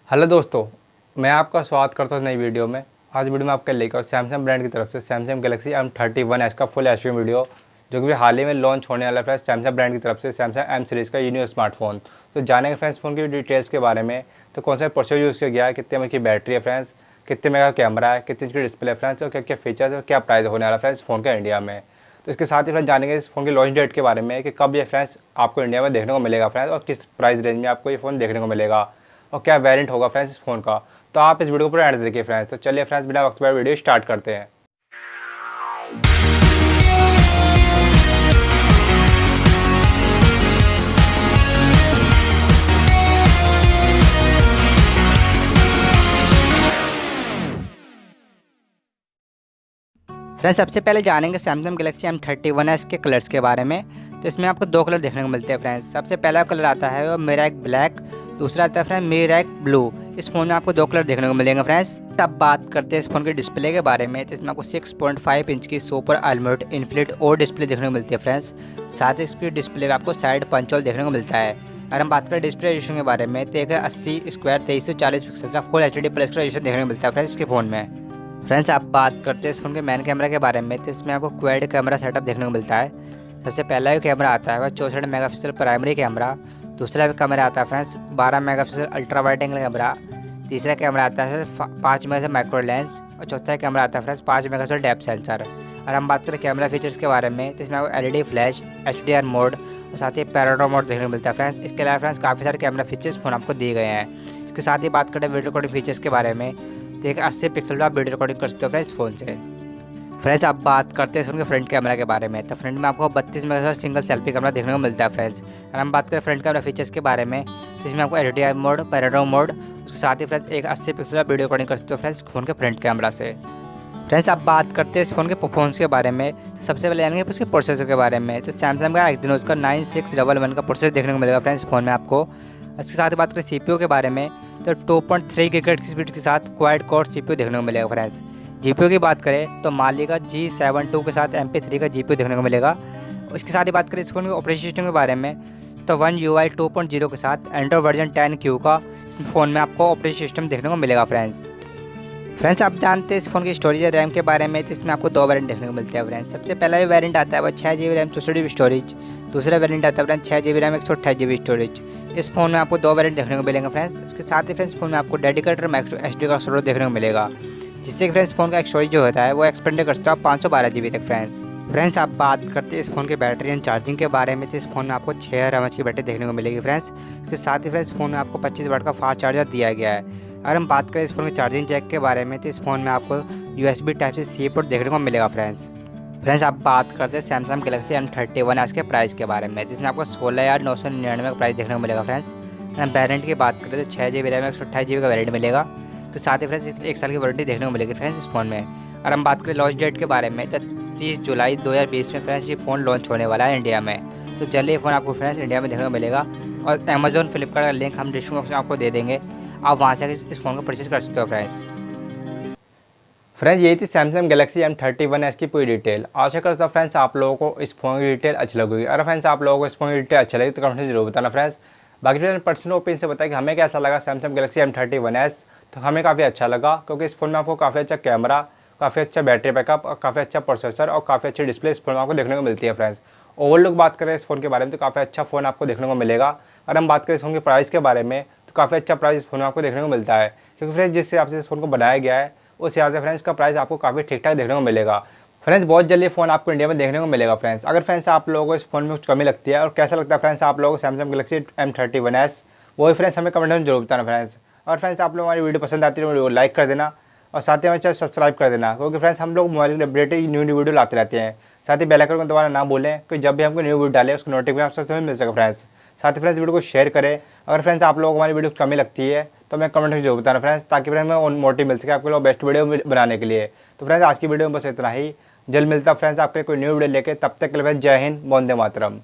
Hello दोस्तों, मैं आपका स्वागत करता हूँ नई वीडियो में। आज वीडियो में आपके लेकर सैमसंग ब्रांड की तरफ से सैमसंग गैलेक्सी M31s का फुल एचडी वीडियो जो कि हाल ही में लॉन्च होने वाला है सैमसंग ब्रांड की तरफ से सैमसंग M सीरीज़ का न्यू स्मार्टफोन। तो जानेंगे फ्रेंड्स फ़ोन की डिटेल्स के बारे में। तो कौन सा प्रोसेसर यूज़ किया गया है, कितने एमएच की बैटरी है फ्रेंड्स, कितने मेगा कैमरा है, कितनी की डिस्प्ले है फ्रेंड्स, और क्या क्या फीचर्स और क्या प्राइस होने वाला फ्रेंड्स फ़ोन का इंडिया में। तो इसके साथ ही फ्रेंड्स जानेंगे इस फ़ोन की लॉन्च डेट के बारे में कि कब ये फ्रेंड्स आपको इंडिया में देखने को मिलेगा फ्रेंड्स, और किस प्राइस रेंज में आपको ये फ़ोन देखने को मिलेगा, और क्या वेरिएंट होगा फ्रेंड्स इस फ़ोन का। तो आप इस वीडियो को पूरा एंड देखिए फ्रेंड्स। तो चलिए फ्रेंड्स, बिना वक्त पर वीडियो स्टार्ट करते हैं। फ्रेंड्स, सबसे पहले जानेंगे सैमसंग गैलेक्सी M31s के कलर्स के बारे में। तो इसमें आपको दो कलर देखने को मिलते हैं फ्रेंड्स। सबसे पहला कलर आता है वो मिराज ब्लैक, दूसरा आता है फ्रेंड मिराज ब्लू। इस फ़ोन में आपको दो कलर देखने को मिलेंगे फ्रेंड्स। अब बात करते हैं इस फ़ोन के डिस्प्ले के बारे में। तो इसमें आपको 6.5 इंच की सुपर एमोलेड इन्फिनिट और डिस्प्ले देखने को मिलती है फ्रेंड्स। साथ ही इसकी डिस्प्ले में आपको साइड पंच होल देखने को मिलता है। अगर हम बात करें डिस्प्ले रेजोल्यूशन के बारे में तो 80 स्क्वायर 2340 पिक्सल का फुल HD प्लस का रेजोल्यूशन देखने को मिलता है फ्रेंड्स इसके फ़ोन में। फ्रेंड्स, आप बात करते हैं इस फ़ोन के मेन कैमरा के बारे में। तो इसमें आपको क्वाड कैमरा सेटअप देखने को मिलता है। सबसे पहला जो कैमरा आता है वह 64 मेगापिक्सल प्राइमरी कैमरा। दूसरा कैमरा आता है friends 12 megapixel ultra wide angle camera. तीसरा कैमरा आता है 5 मेगापिक्सल माइक्रो लेंस, और चौथा कैमरा आता है फ्रेंड्स 5 मेगापिक्सल डेप्थ सेंसर। और हम बात करें कैमरा फीचर्स के बारे में तो इसमें आपको LED फ्लैश, HDR मोड और साथ ही पैनोरामा मोड देखने को मिलता है फ्रेंड्स। इसके अलावा फ्रेंड्स काफ़ी सारे कैमरा फीचर्स फ़ोन आपको दिए गए हैं। इसके साथ ही बात करें वीडियो रिकॉर्डिंग फीचर्स के बारे में तो 80 पिक्सल आप वीडियो रिकॉर्डिंग कर सकते हो फ्रेंड्स फ़ोन से। फ्रेंड्स, आप बात करते हैं उनके फ्रंट कैमरा के बारे में। तो फ्रंट में आपको 32 मेगापिक्सल सिंगल सेल्फी कैमरा देखने को मिलता है फ्रेंड्स। और हम बात करें फ्रंट कैमरा फीचर्स के बारे में तो इसमें आपको HDR मोड, पैनोरामा मोड, उसके साथ ही फ्रेंड्स 80 पिक्सल आप वीडियो रिकॉर्डिंग कर सकते हो फ्रेंड्स फ़ोन के फ्रंट कैमरा से। फ्रेंड्स, आप बात करते हैं इस फ़ोन के परफॉर्मेंस के बारे में। तो सबसे पहले जानेंगे उसके प्रोसेसर के बारे में। तो सैमसंग का Exynos का 9611 का प्रोसेसर देखने को मिलेगा फ्रेंड्स फ़ोन में आपको। इसके साथ ही बात करें CPU के बारे में तो 2.3 गीगाहर्ट्ज़ की स्पीड के साथ क्वाड कोर CPU देखने को मिलेगा फ्रेंड्स। GPU की बात करें तो माली का G72 के साथ MP3 का GPU देखने को मिलेगा। इसके साथ ही बात करें इस फ़ोन के ऑपरेटिंग सिस्टम के बारे में तो One UI 2.0 के साथ एंड्रॉइड वर्जन 10Q का इस फ़ोन में आपको ऑपरेटिंग सिस्टम देखने को मिलेगा फ्रेंड्स, आप जानते हैं इस फ़ोन की स्टोरेज और रैम के बारे में। तो इसमें आपको दो वेरिएंट देखने को मिलते हैं फ्रेंड्स। सबसे पहला जो वेरिएंट आता है वो 6GB रैम 64GB स्टोरेज। दूसरा वेरिएंट आता है friends 6GB RAM 128GB storage. इस फ़ोन में आपको दो वेरिएंट देखने को मिलेंगे फ्रेंड्स। इसके साथ ही फ्रेंड्स फ़ोन में आपको डेडिकेटेड माइक्रो SD का स्टोरेज देखने को मिलेगा, जिससे फ्रेंड्स फ़ोन का स्टोरेज जो होता है वो एक्सपेंड कर सकते हो आप 512GB तक फ्रेंड्स, आप बात करते हैं इस फ़ोन के बैटरी एंड चार्जिंग के बारे में। तो इस फ़ोन में आपको 6000 mAh की बैटरी देखने को मिलेगी फ्रेंड्स। इसके साथ ही फ्रेंड्स फ़ोन में आपको 25 वाट का फास्ट चार्जर दिया गया है। अगर हम बात करें इस फ़ोन के चार्जिंग जैक के बारे में तो इस फ़ोन में आपको USB Type-C पोर्ट देखने को मिलेगा फ्रेंड्स, आप बात करते हैं सैमसंग गैलेक्सी M31s के प्राइस के बारे में, जिसमें आपको 16,999 का प्राइस देखने को मिलेगा फ्रेंड्स। हम वेरिएंट की बात करें तो 6GB रैम 128GB का वेरिएंट मिलेगा। तो साथ ही फ्रेंड्स 1 साल की वारंटी देखने को मिलेगी फ्रेंड्स इस फ़ोन में। और हम बात करें लॉन्च डेट के बारे में तो 30 जुलाई 2020 में फ्रेंड्स ये फ़ोन लॉन्च होने वाला है इंडिया में। तो जल्दी ये फ़ोन आपको फ्रेंड्स इंडिया में देखने को मिलेगा। और अमेजोन, फ्लिपकार्ट का लिंक हम डिस्क्रिप्शन में आपको दे देंगे, आप वहाँ से इस फ़ोन को परचेज कर सकते हो फ्रेंड्स, यही थी सैमसंग गैलेक्सी M31s की पूरी डिटेल। आशा करता हूँ फ्रेंड्स आप लोगों को इस फ़ोन की डिटेल अच्छी लगेगी। अगर फ्रेंड्स आप लोगों को इस फ़ोन की डिटेल अच्छी लगी तो कमेंट में जरूर बताना फ्रेंड्स। बाकी फ्रेंड्स पर्सनल ओपिनियन से बताएं कि हमें कैसा लगा सैमसंग गैलेक्सी M31s। तो हमें काफ़ी अच्छा लगा, क्योंकि इस फ़ोन में आपको काफ़ी अच्छा कैमरा, काफ़ी अच्छा बैटरी बैकअप और काफ़ी अच्छा प्रोसेसर और काफ़ी अच्छी डिस्प्ले इस फोन में आपको देखने को मिलती है फ्रेंड्स। ओवरऑल बात करें इस फ़ोन के बारे में तो काफ़ी अच्छा फ़ोन आपको देखने को मिलेगा। अगर हम बात करें इस फ़ोन के प्राइस के बारे में तो काफ़ी अच्छा प्राइस इस फ़ोन में आपको देखने को मिलता है, क्योंकि फ्रेंड्स जिस हिसाब से इस फ़ोन को बनाया गया है उस हिसाब से फ्रेंड्स का प्राइस आपको काफ़ी ठीक ठाक देखने को मिलेगा फ्रेंड्स। बहुत जल्दी फ़ोन आपको इंडिया में देखने को मिलेगा फ्रेंड्स। अगर फ्रेंड्स आप लोगों को इस फ़ोन में कुछ कमी लगती है और कैसा लगता है फ्रेंड्स आप लोगों को सैमसंग गैलेक्सी M31s, वही फ्रेंड्स हमें कमेंट में जरूर बताना फ्रेंड्स। और फ्रेंड्स आप लोग हमारी वीडियो पसंद आती है तो वीडियो लाइक कर देना, और साथ ही हमें चैनल सब्सक्राइब कर देना, क्योंकि फ्रेंड्स हम लोग मोबाइल अपडेट न्यू वीडियो लाते रहते हैं। साथ ही बेल आइकन को दबाना ना भूलें कि जब भी हमको न्यू वीडियो डालें उसको नोटिफिकेशन सबसे पहले मिल सके फ्रेंड्स। साथ ही फ्रेंड्स वीडियो को शेयर करें। अगर फ्रेंड्स आप लोगों को हमारी वीडियो कमी लगती है तो हमें कमेंट में जरूर बताना फ्रेंड्स, ताकि फ्रेंड्स हमें मोटिव मिल सके आपके लोग बेस्ट वीडियो बनाने के लिए। तो फ्रेंड्स आज की वीडियो में बस इतना ही। जल्द मिलता फ्रेंड्स आपके कोई न्यू वीडियो लेके, तब तक के लिए जय हिंद, वंदे मातरम।